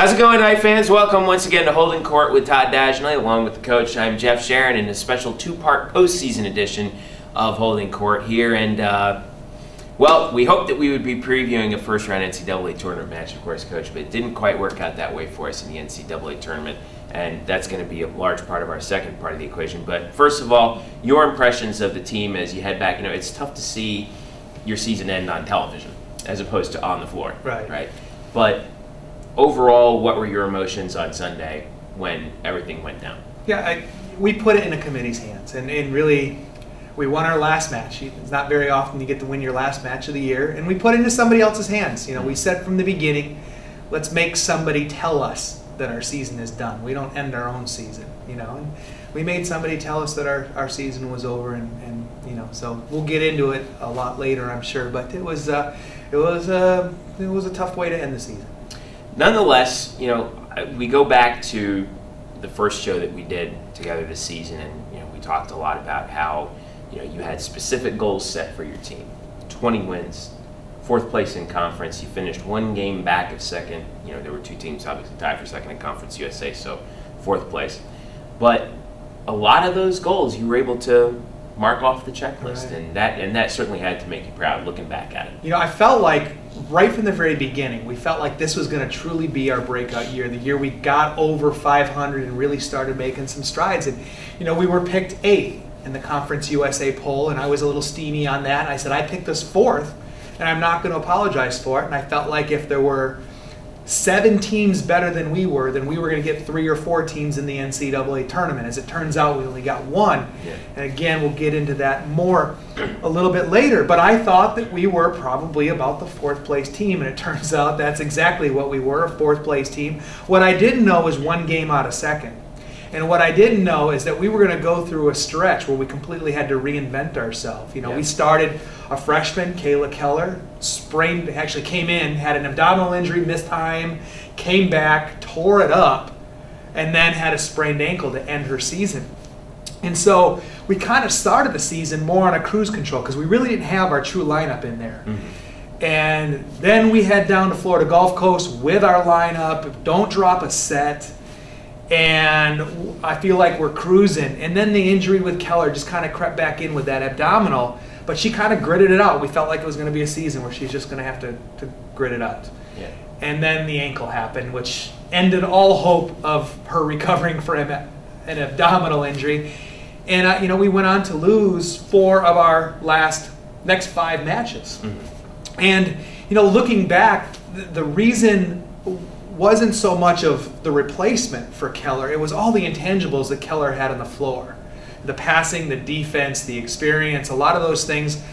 How's it going, Knight fans? Welcome once again to Holding Court with Todd Dagenais, along with the coach. I'm Jeff Sharon in a special two-part postseason edition of Holding Court here. And, well, we hoped that we would be previewing a first-round NCAA tournament match, of course, Coach, but it didn't quite work out that way for us in the NCAA tournament. And that's going to be a large part of our second part of the equation. But first of all, your impressions of the team as you head back. You know, it's tough to see your season end on television as opposed to on the floor. Right. But overall, what were your emotions on Sunday when everything went down? Yeah, we put it in a committee's hands, and really, we won our last match. It's not very often you get to win your last match of the year, and we put it into somebody else's hands. You know, we said from the beginning, let's make somebody tell us that our season is done. We don't end our own season, you know. And we made somebody tell us that our season was over, and you know, so we'll get into it a lot later, I'm sure. But it was a tough way to end the season. Nonetheless, you know, we go back to the first show that we did together this season, and you know, we talked a lot about how, you know, you had specific goals set for your team. 20 wins, 4th place in conference. You finished 1 game back of second. You know, there were 2 teams obviously tied for second in Conference USA, so 4th place. But a lot of those goals you were able to mark off the checklist, right. and that certainly had to make you proud looking back at it. You know, I felt like right from the very beginning, we felt like this was going to truly be our breakout year, the year we got over 500 and really started making some strides. And you know, we were picked 8th in the Conference USA poll, and I was a little steamy on that. And I said, I picked us 4th, and I'm not going to apologize for it. And I felt like if there were 7 teams better than we were, then we were going to get 3 or 4 teams in the NCAA tournament. As it turns out, we only got 1. Yeah. And again, we'll get into that more a little bit later. But I thought that we were probably about the 4th place team, and it turns out that's exactly what we were, a 4th place team. What I didn't know was 1 game out of second. And what I didn't know is that we were going to go through a stretch where we completely had to reinvent ourselves. You know, we started a freshman, Kayla Keller, actually came in, had an abdominal injury, missed time, came back, tore it up, and then had a sprained ankle to end her season. And so we kind of started the season more on a cruise control because we really didn't have our true lineup in there. Mm-hmm. And then we head down to Florida Gulf Coast with our lineup, don't drop a set. And I feel like we're cruising. And then the injury with Keller just kind of crept back in with that abdominal, but she kind of gritted it out. We felt like it was going to be a season where she's just going to have to grit it out. Yeah. And then the ankle happened, which ended all hope of her recovering from an abdominal injury. And you know, we went on to lose 4 of our next 5 matches. Mm-hmm. And you know, looking back, the reason wasn't so much of the replacement for Keller, it was all the intangibles that Keller had on the floor. The passing, the defense, the experience, a lot of those things,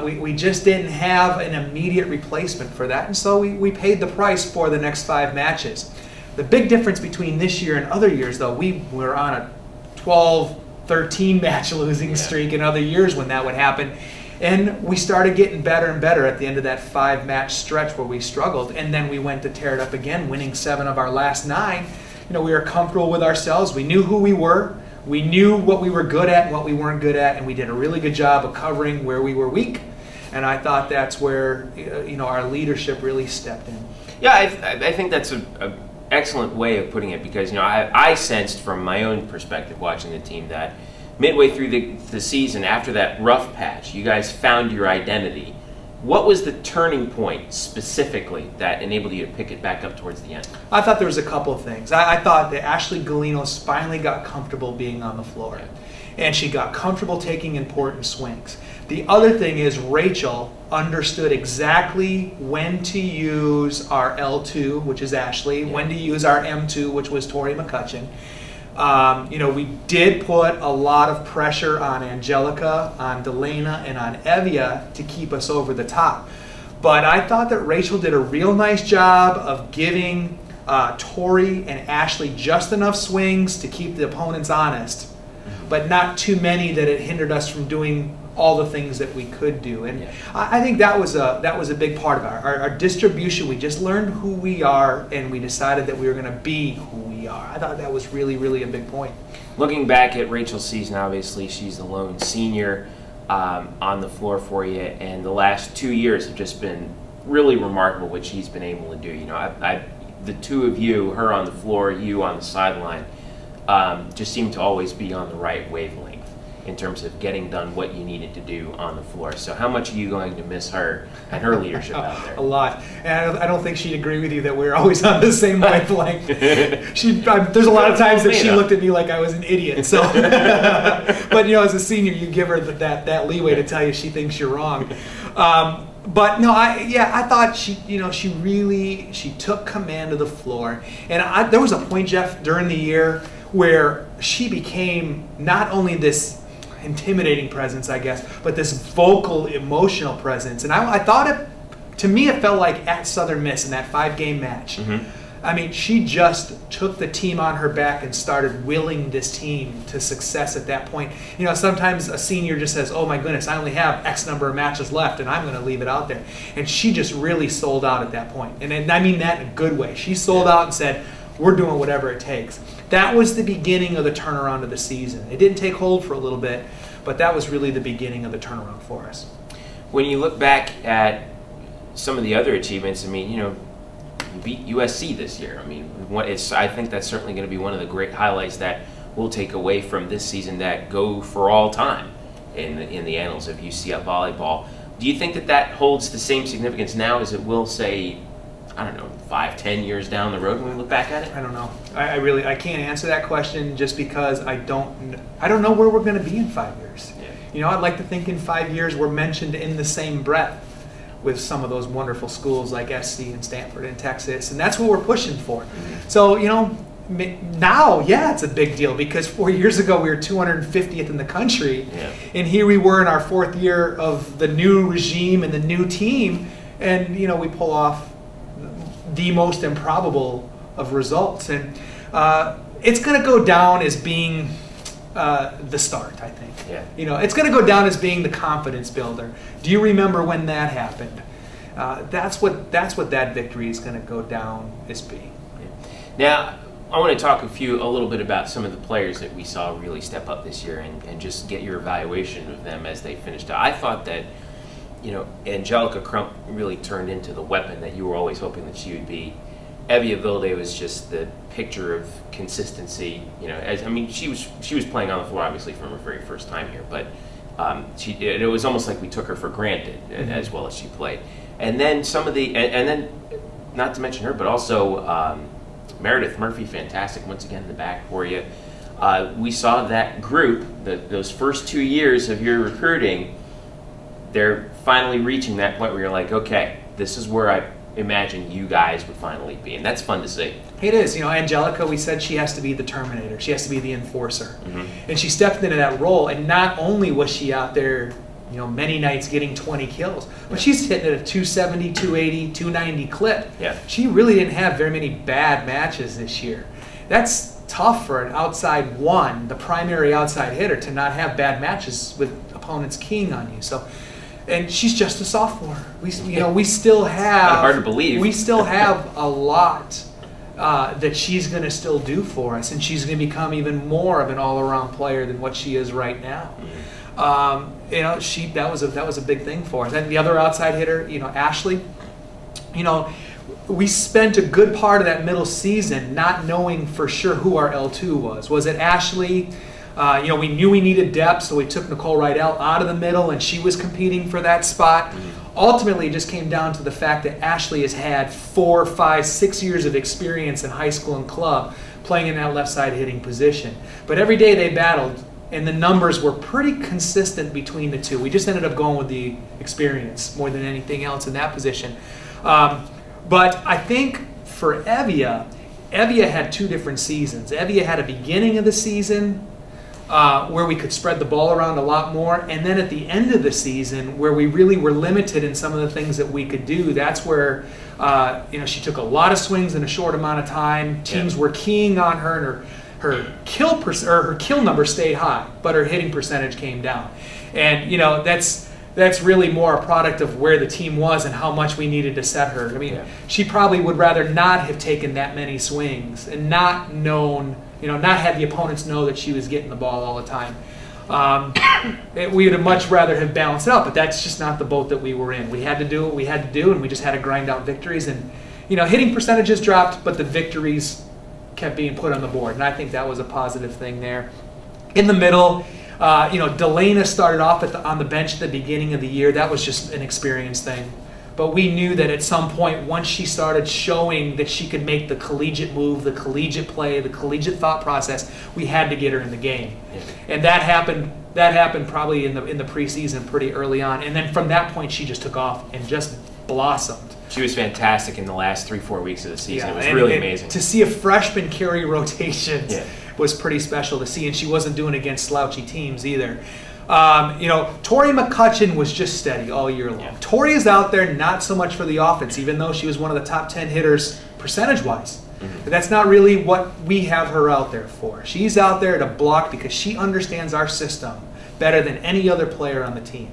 we just didn't have an immediate replacement for that, and so we paid the price for the next 5 matches. The big difference between this year and other years, though, we were on a 12, 13 match losing streak in other years when that would happen. And we started getting better and better at the end of that 5-match stretch where we struggled, and then we went to tear it up again, winning 7 of our last 9. You know, we were comfortable with ourselves. We knew who we were. We knew what we were good at and what we weren't good at, and we did a really good job of covering where we were weak. And I thought that's where you know, our leadership really stepped in. Yeah, I think that's an excellent way of putting it, because you know, I sensed from my own perspective watching the team that midway through the season, after that rough patch, you guys found your identity. What was the turning point specifically that enabled you to pick it back up towards the end? I thought there was a couple of things. I thought that Ashley Galinos finally got comfortable being on the floor. And she got comfortable taking important swings. The other thing is Rachel understood exactly when to use our L2, which is Ashley, when to use our M2, which was Tori McCutcheon. You know, we did put a lot of pressure on Angelica, on Delana, and on Evia to keep us over the top. But I thought that Rachel did a real nice job of giving Tori and Ashley just enough swings to keep the opponents honest, but not too many that it hindered us from doing all the things that we could do. And I think that was a big part of our distribution. We just learned who we are, and we decided that we were going to be who we are. I thought that was really, really a big point. Looking back at Rachel's season, obviously she's the lone senior on the floor for you, and the last 2 years have just been really remarkable what she's been able to do. You know, the two of you, her on the floor, you on the sideline, just seemed to always be on the right wavelength in terms of getting done what you needed to do on the floor. So how much are you going to miss her and her leadership out there? A lot. And I don't think she'd agree with you that we're always on the same wavelength. There's a lot of times that she looked at me like I was an idiot. So, but as a senior, you give her that leeway to tell you she thinks you're wrong. But no, I thought she took command of the floor. And there was a point, Jeff, during the year where she became not only this intimidating presence, I guess, but this vocal, emotional presence. And I thought to me, it felt like at Southern Miss in that 5-game match. Mm-hmm. I mean, she just took the team on her back and started willing this team to success at that point. Sometimes a senior just says, oh my goodness, I only have X number of matches left and I'm going to leave it out there. And she just really sold out at that point. And I mean that in a good way. She sold out and said, we're doing whatever it takes. That was the beginning of the turnaround of the season. It didn't take hold for a little bit, but that was really the beginning of the turnaround for us. When you look back at some of the other achievements, I mean, you beat USC this year. I mean, I think that's certainly going to be one of the great highlights that we'll take away from this season that go for all time in the annals of UCF volleyball. Do you think that holds the same significance now as it will, say, I don't know, 5-10 years down the road when we look back at it? I don't know. I can't answer that question just because I don't know where we're going to be in 5 years. Yeah. I'd like to think in 5 years we're mentioned in the same breath with some of those wonderful schools like SC and Stanford and Texas, and that's what we're pushing for. Mm-hmm. So, now, it's a big deal because 4 years ago we were 250th in the country, and here we were in our 4th year of the new regime and the new team, and we pull off the most improbable of results, and it's going to go down as being the start, I think. Yeah. It's going to go down as being the confidence builder. Do you remember when that happened? That's what that victory is going to go down as being. Yeah. Now, I want to talk a little bit about some of the players that we saw really step up this year and just get your evaluation of them as they finished. I thought that Angelica Crump really turned into the weapon that you were always hoping that she would be. Evia Vilde was just the picture of consistency. She was playing on the floor obviously from her very first time here, but it was almost like we took her for granted as well as she played. And then and then not to mention her, but also Meredith Murphy, fantastic once again in the back for you. We saw that group, those first 2 years of your recruiting. They're finally reaching that point where you're like, okay, this is where I imagine you guys would finally be, and that's fun to see. It is. Angelica, we said she has to be the terminator. She has to be the enforcer. Mm-hmm. And she stepped into that role, and not only was she out there, many nights getting 20 kills, but she's hitting at a 270, 280, 290 clip. Yeah. She really didn't have very many bad matches this year. That's tough for an outside the primary outside hitter, to not have bad matches with opponents keying on you. So. And she's just a sophomore. We still have. Not hard to believe. We still have a lot that she's going to still do for us, and she's going to become even more of an all-around player than what she is right now. Mm-hmm. That was a big thing for us. And the other outside hitter, Ashley. We spent a good part of that middle season not knowing for sure who our L2 was. Was it Ashley? We knew we needed depth, so we took Nicole Rydell out of the middle, and she was competing for that spot. Mm-hmm. Ultimately, it just came down to the fact that Ashley has had 4, 5, 6 years of experience in high school and club playing in that left side hitting position. But every day they battled, and the numbers were pretty consistent between the two. We just ended up going with the experience more than anything else in that position. But I think for Evia had 2 different seasons. Evia had a beginning of the season where we could spread the ball around a lot more, and then at the end of the season where we really were limited in some of the things that we could do. That's where she took a lot of swings in a short amount of time. Teams were keying on her, and her kill number stayed high, but her hitting percentage came down. And that's really more a product of where the team was and how much we needed to set her. I mean, she probably would rather not have taken that many swings and not had the opponents know that she was getting the ball all the time. We would have much rather have balanced it out, but that's just not the boat that we were in. We had to do what we had to do, and we just had to grind out victories. And hitting percentages dropped, but the victories kept being put on the board, and I think that was a positive thing there. In the middle, Dagenais started off on the bench at the beginning of the year. That was just an experience thing. But we knew that at some point, once she started showing that she could make the collegiate move, the collegiate play, the collegiate thought process, we had to get her in the game. Yeah. And that happened probably in the preseason pretty early on. And then from that point, she just took off and just blossomed. She was fantastic in the last 3-4 weeks of the season. It was really amazing. To see a freshman carry rotations was pretty special to see, and she wasn't doing it against slouchy teams either. Tori McCutcheon was just steady all year long. Yeah. Tori is out there not so much for the offense, even though she was one of the top 10 hitters percentage-wise. Mm-hmm. But that's not really what we have her out there for. She's out there to block because she understands our system better than any other player on the team.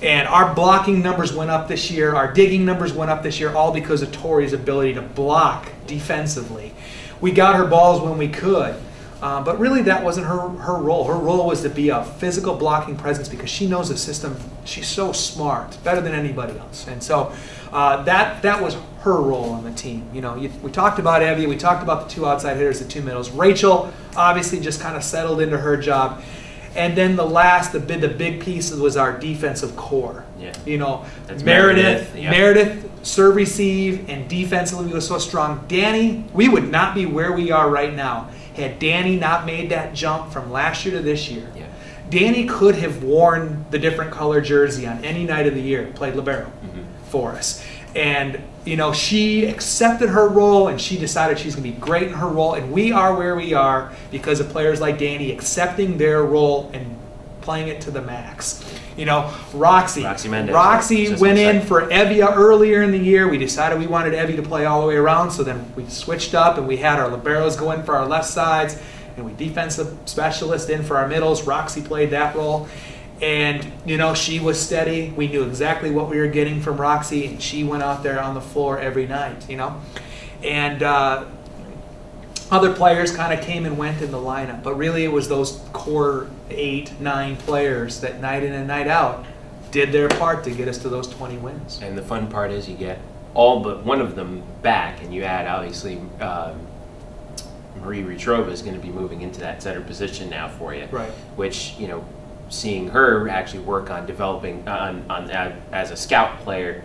And our blocking numbers went up this year, our digging numbers went up this year, all because of Tori's ability to block defensively. We got her balls when we could. But really that wasn't her role. Her role was to be a physical blocking presence because she knows the system. She's so smart, better than anybody else. And so that was her role on the team. We talked about Evie, we talked about the 2 outside hitters, the 2 middles. Rachel obviously just kind of settled into her job. And then the big piece was our defensive core. Yeah. Meredith, serve, receive, and defensively was so strong. Danny, we would not be where we are right now had Danny not made that jump from last year to this year. Yeah. Danny could have worn the different color jersey on any night of the year, played libero for us. And, she accepted her role and she decided she's going to be great in her role. And we are where we are because of players like Danny accepting their role and playing it to the max. Roxy went in for Evia earlier in the year. We decided we wanted Evie to play all the way around, so then we switched up and we had our liberos go in for our left sides and we defensive specialist in for our middles. Roxy played that role. And, she was steady. We knew exactly what we were getting from Roxy, and she went out there on the floor every night, And other players kind of came and went in the lineup, but really it was those core 8, 9 players that night in and night out did their part to get us to those 20 wins. And the fun part is you get all but one of them back, and you add, obviously, Marie Retrova is going to be moving into that center position now for you, right? Which, seeing her actually work on developing as a scout player,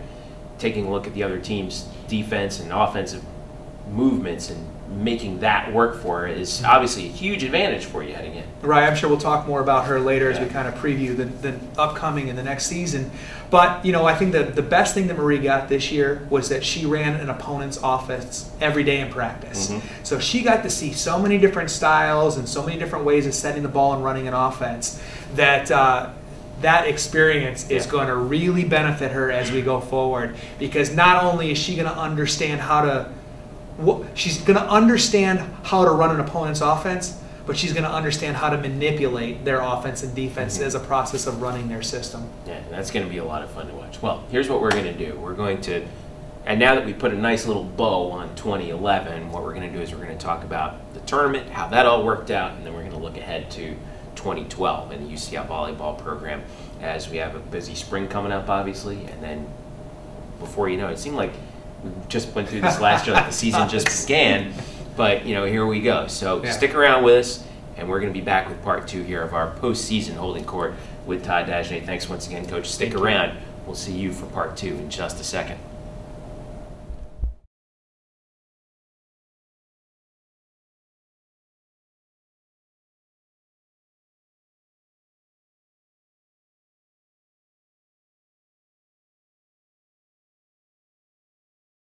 taking a look at the other team's defense and offensive movements and making that work for her is obviously a huge advantage for you heading in. Right, I'm sure we'll talk more about her later as we kind of preview the upcoming in the next season. But, I think that the best thing that Marie got this year was that she ran an opponent's offense every day in practice. So she got to see so many different styles and so many different ways of setting the ball and running an offense that that experience is going to really benefit her as we go forward, because not only is she going to understand how to run an opponent's offense, but she's going to understand how to manipulate their offense and defense as a process of running their system. Yeah, and that's going to be a lot of fun to watch. Well, here's what we're going to do. We're going to, and now that we put a nice little bow on 2011, what we're going to do is we're going to talk about the tournament, how that all worked out, and then we're going to look ahead to 2012 and the UCF volleyball program, as we have a busy spring coming up, obviously, and then before you know it, seemed like we just went through this last year, like the season just began, but here we go. So stick around with us, and we're going to be back with part 2 here of our postseason holding court with Todd Dagenais. Thanks once again, Coach. Stick around. We'll see you for part 2 in just a second.